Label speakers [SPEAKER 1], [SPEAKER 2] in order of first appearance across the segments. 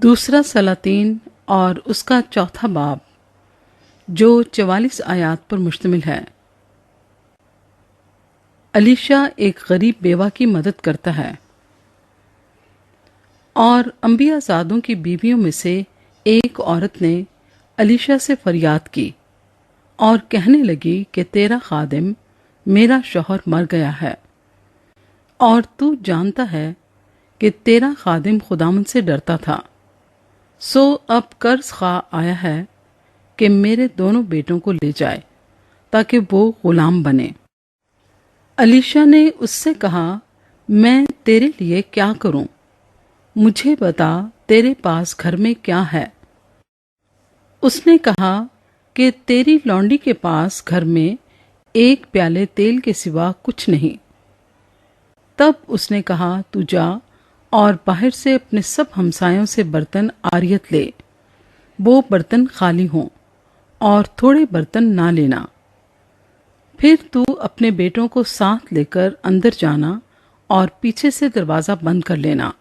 [SPEAKER 1] दूसरा सलातीन और उसका चौथा बाब, जो 44 आयात पर मुश्तमिल है। अलीशा एक गरीब बेवा की मदद करता है। और अंबियाज़ादों की बीवियों में से एक औरत ने अलीशा से फरियाद की और कहने लगी कि तेरा खादिम मेरा शौहर मर गया है, और तू जानता है कि तेरा खादिम खुदावंद से डरता था। सो अब कर्ज खा आया है कि मेरे दोनों बेटों को ले जाए ताकि वो गुलाम बने। अलीशा ने उससे कहा, मैं तेरे लिए क्या करूं? मुझे बता, तेरे पास घर में क्या है? उसने कहा कि तेरी लौंडी के पास घर में एक प्याले तेल के सिवा कुछ नहीं। तब उसने कहा, तू जा और बाहर से अपने सब हमसायों से बर्तन आरियत ले। वो बर्तन खाली हों और थोड़े बर्तन ना लेना। फिर तू अपने बेटों को साथ लेकर अंदर जाना और पीछे से दरवाज़ा बंद कर लेना,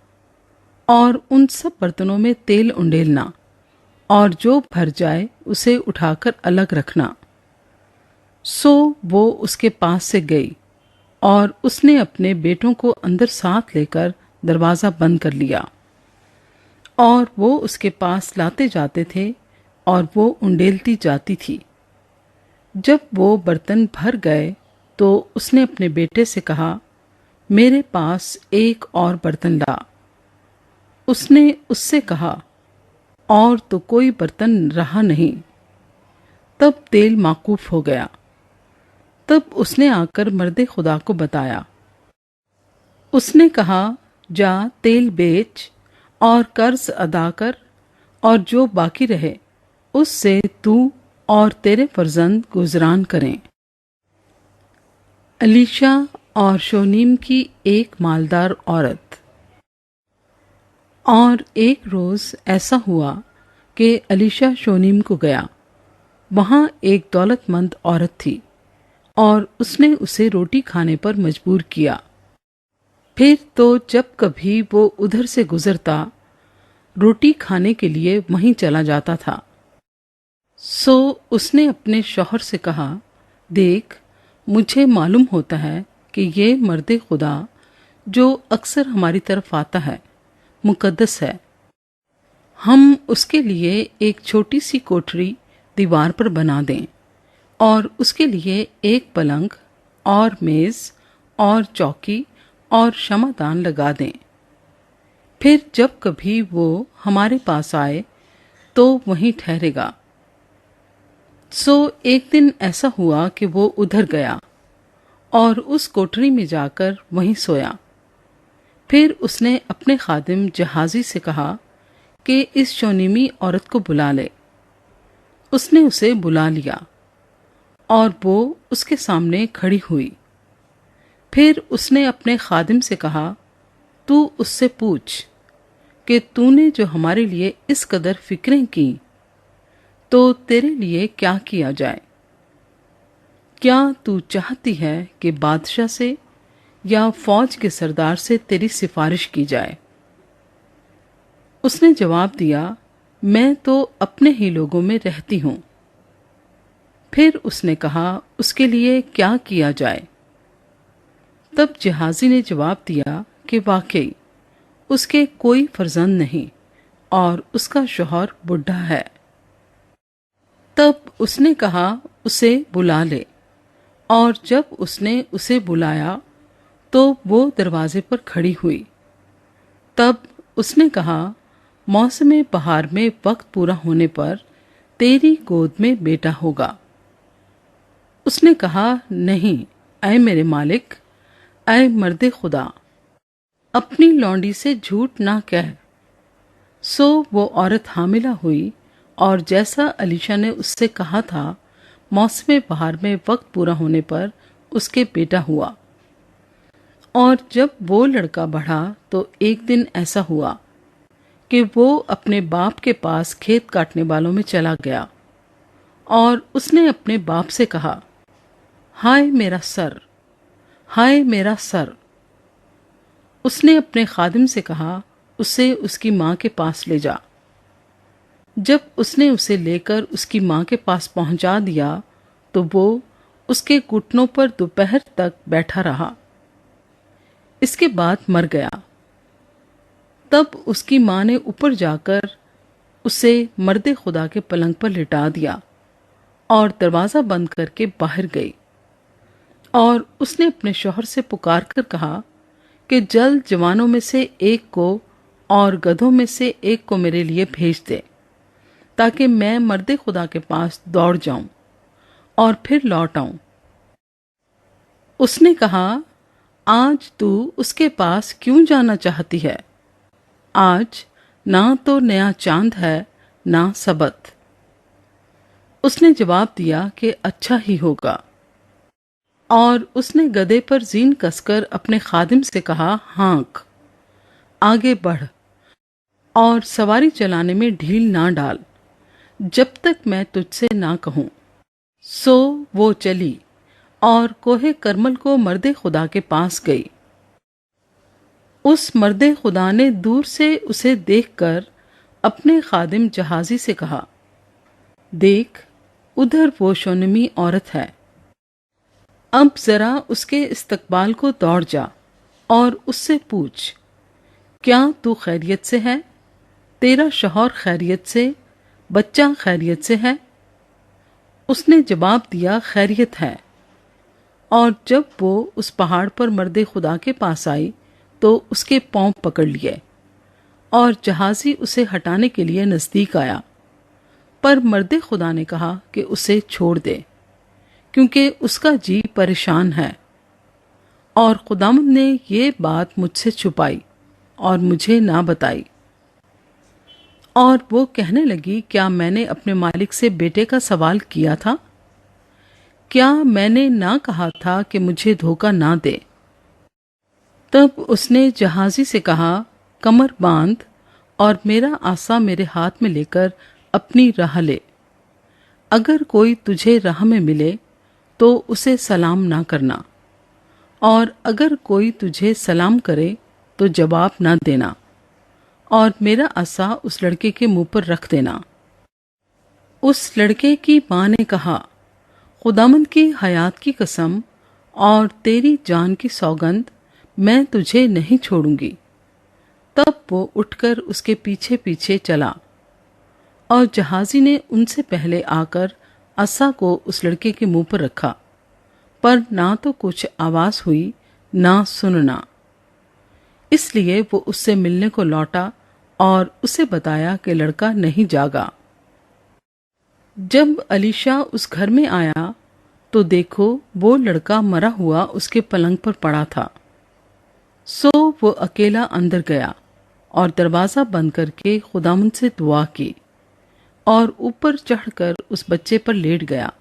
[SPEAKER 1] और उन सब बर्तनों में तेल उंडेलना, और जो भर जाए उसे उठाकर अलग रखना। सो वो उसके पास से गई और उसने अपने बेटों को अंदर साथ लेकर दरवाज़ा बंद कर लिया। और वो उसके पास लाते जाते थे और वो उंडेलती जाती थी। जब वो बर्तन भर गए तो उसने अपने बेटे से कहा, मेरे पास एक और बर्तन ला। उसने उससे कहा, और तो कोई बर्तन रहा नहीं। तब तेल माकूफ हो गया। तब उसने आकर मर्दे खुदा को बताया। उसने कहा, जा तेल बेच और कर्ज अदा कर, और जो बाकी रहे उससे तू और तेरे फर्जंद गुजरान करें। अलीशा और शोनीम की एक मालदार औरत। और एक रोज़ ऐसा हुआ कि अलीशा शोनीम को गया। वहाँ एक दौलतमंद औरत थी और उसने उसे रोटी खाने पर मजबूर किया। फिर तो जब कभी वो उधर से गुजरता, रोटी खाने के लिए वहीं चला जाता था। सो उसने अपने शौहर से कहा, देख, मुझे मालूम होता है कि ये मर्दे खुदा जो अक्सर हमारी तरफ आता है मुकद्दस है। हम उसके लिए एक छोटी सी कोठरी दीवार पर बना दें और उसके लिए एक पलंग और मेज और चौकी और शमादान लगा दें। फिर जब कभी वो हमारे पास आए तो वहीं ठहरेगा। सो एक दिन ऐसा हुआ कि वो उधर गया और उस कोठरी में जाकर वहीं सोया। फिर उसने अपने खादिम जहाजी से कहा कि इस शोनीमी औरत को बुला ले। उसने उसे बुला लिया और वो उसके सामने खड़ी हुई। फिर उसने अपने खादिम से कहा, तू उससे पूछ कि तूने जो हमारे लिए इस कदर फिक्रें की, तो तेरे लिए क्या किया जाए? क्या तू चाहती है कि बादशाह से या फौज के सरदार से तेरी सिफारिश की जाए? उसने जवाब दिया, मैं तो अपने ही लोगों में रहती हूँ। फिर उसने कहा, उसके लिए क्या किया जाए? तब जहाजी ने जवाब दिया कि वाकई उसके कोई फर्जंद नहीं और उसका शौहर बुढ़ा है। तब उसने कहा, उसे बुला ले। और जब उसने उसे बुलाया तो वो दरवाजे पर खड़ी हुई। तब उसने कहा, मौसम बहार में वक्त पूरा होने पर तेरी गोद में बेटा होगा। उसने कहा, नहीं, ऐ मेरे मालिक, ऐ मर्दे खुदा, अपनी लौंडी से झूठ ना कह। सो वो औरत हामिला हुई और जैसा अलीशा ने उससे कहा था, मौसम बहार में वक्त पूरा होने पर उसके बेटा हुआ। और जब वो लड़का बढ़ा तो एक दिन ऐसा हुआ कि वो अपने बाप के पास खेत काटने वालों में चला गया और उसने अपने बाप से कहा, हाय मेरा सर, हाय मेरा सर। उसने अपने खादिम से कहा, उसे उसकी माँ के पास ले जा। जब उसने उसे लेकर उसकी माँ के पास पहुंचा दिया तो वो उसके घुटनों पर दोपहर तक बैठा रहा। इसके बाद मर गया। तब उसकी माँ ने ऊपर जाकर उसे मर्दे खुदा के पलंग पर लिटा दिया और दरवाज़ा बंद करके बाहर गई। और उसने अपने शौहर से पुकार कर कहा कि जल्द जवानों में से एक को और गधों में से एक को मेरे लिए भेज दे, ताकि मैं मर्दे खुदा के पास दौड़ जाऊं और फिर लौट आऊं। उसने कहा, आज तू उसके पास क्यों जाना चाहती है? आज ना तो नया चांद है ना सबत। उसने जवाब दिया कि अच्छा ही होगा। और उसने गधे पर जीन कसकर अपने खादिम से कहा, हाँक, आगे बढ़ और सवारी चलाने में ढील ना डाल जब तक मैं तुझसे ना कहूं। सो वो चली और कोहे करमल को मर्दे खुदा के पास गई। उस मर्दे खुदा ने दूर से उसे देखकर अपने खादिम जहाजी से कहा, देख, उधर वो शोनमी औरत है। अब जरा उसके इस्तकबाल को दौड़ जा और उससे पूछ, क्या तू खैरियत से है? तेरा शौहर खैरियत से, बच्चा खैरियत से है? उसने जवाब दिया, खैरियत है। और जब वो उस पहाड़ पर मर्दे खुदा के पास आई तो उसके पांव पकड़ लिए और जहाजी उसे हटाने के लिए नजदीक आया। पर मर्दे खुदा ने कहा कि उसे छोड़ दे, क्योंकि उसका जी परेशान है। और खुदावंद ने ये बात मुझसे छुपाई और मुझे ना बताई। और वो कहने लगी, क्या मैंने अपने मालिक से बेटे का सवाल किया था? क्या मैंने ना कहा था कि मुझे धोखा ना दे? तब उसने जहाजी से कहा, कमर बांध और मेरा आसा मेरे हाथ में लेकर अपनी राह ले। अगर कोई तुझे राह में मिले तो उसे सलाम ना करना, और अगर कोई तुझे सलाम करे तो जवाब ना देना, और मेरा आसा उस लड़के के मुंह पर रख देना। उस लड़के की माँ ने कहा, खुदामंद की हयात की कसम और तेरी जान की सौगंध, मैं तुझे नहीं छोड़ूंगी। तब वो उठकर उसके पीछे पीछे चला और जहाजी ने उनसे पहले आकर असा को उस लड़के के मुंह पर रखा, पर ना तो कुछ आवाज हुई ना सुनना। इसलिए वो उससे मिलने को लौटा और उसे बताया कि लड़का नहीं जागा। जब अलीशा उस घर में आया तो देखो, वो लड़का मरा हुआ उसके पलंग पर पड़ा था। सो वो अकेला अंदर गया और दरवाज़ा बंद करके खुदावंद से दुआ की और ऊपर चढ़कर उस बच्चे पर लेट गया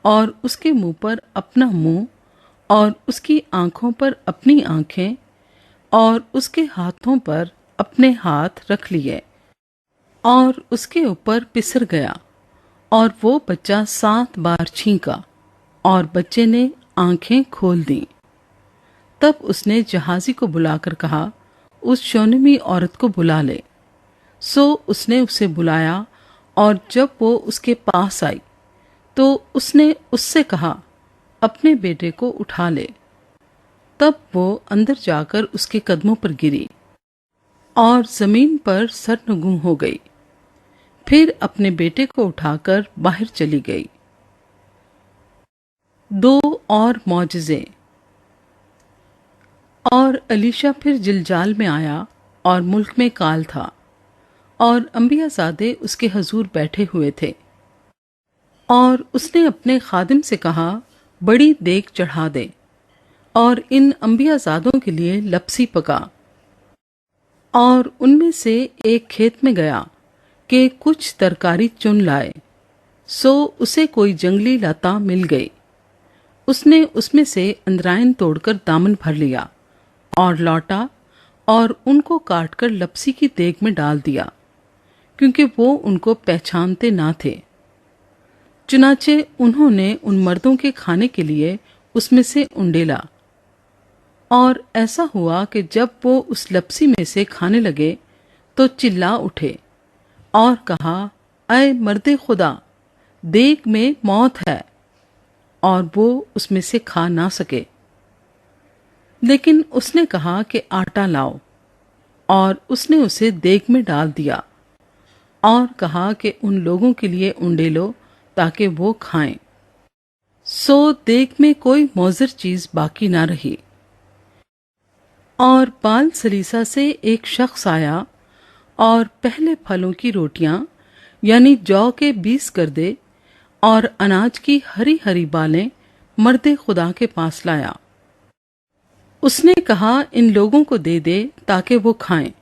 [SPEAKER 1] और उसके मुंह पर अपना मुंह और उसकी आंखों पर अपनी आंखें और उसके हाथों पर अपने हाथ रख लिए और उसके ऊपर पिसर गया। और वो बच्चा 7 बार छींका और बच्चे ने आंखें खोल दी। तब उसने जहाजी को बुलाकर कहा, उस शोनमी औरत को बुला ले। सो उसने उसे बुलाया और जब वो उसके पास आई तो उसने उससे कहा, अपने बेटे को उठा ले। तब वो अंदर जाकर उसके कदमों पर गिरी और जमीन पर सरनगू हो गई। फिर अपने बेटे को उठाकर बाहर चली गई। 2 और मौजज़े। और अलीशा फिर जिलजाल में आया और मुल्क में काल था और अंबियाज़ादे उसके हजूर बैठे हुए थे। और उसने अपने खादिम से कहा, बड़ी देग चढ़ा दे और इन अंबियाज़ादों के लिए लपसी पका। और उनमें से एक खेत में गया कि कुछ तरकारी चुन लाए। सो उसे कोई जंगली लता मिल गई। उसने उसमें से अंदरायन तोड़कर दामन भर लिया और लौटा और उनको काटकर लपसी की देग में डाल दिया, क्योंकि वो उनको पहचानते ना थे। चुनाचे उन्होंने उन मर्दों के खाने के लिए उसमें से उंडेला। और ऐसा हुआ कि जब वो उस लपसी में से खाने लगे तो चिल्ला उठे, और कहा, अय मर्दे खुदा, देग में मौत है। और वो उसमें से खा ना सके। लेकिन उसने कहा कि आटा लाओ, और उसने उसे देग में डाल दिया और कहा कि उन लोगों के लिए उंडेलो ताकि वो खाएं। सो देग में कोई मौजर चीज बाकी ना रही। और बाल सलीसा से एक शख्स आया और पहले फलों की रोटियां यानी जौ के 20 गर्दे और अनाज की हरी हरी बालें मर्दे खुदा के पास लाया। उसने कहा, इन लोगों को दे दे ताकि वो खाएं।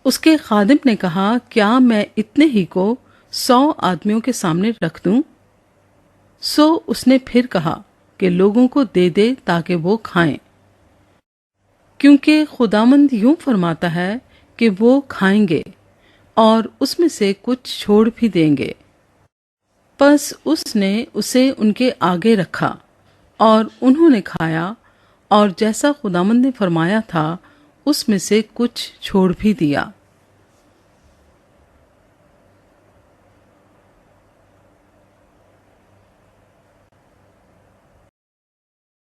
[SPEAKER 1] उसके खादिम ने कहा, क्या मैं इतने ही को 100 आदमियों के सामने रख दूं? सो उसने फिर कहा कि लोगों को दे दे ताकि वो खाएं, क्योंकि खुदामंद यूं फरमाता है कि वो खाएंगे और उसमें से कुछ छोड़ भी देंगे। बस उसने उसे उनके आगे रखा और उन्होंने खाया, और जैसा खुदामंद ने फरमाया था उसमें से कुछ छोड़ भी दिया।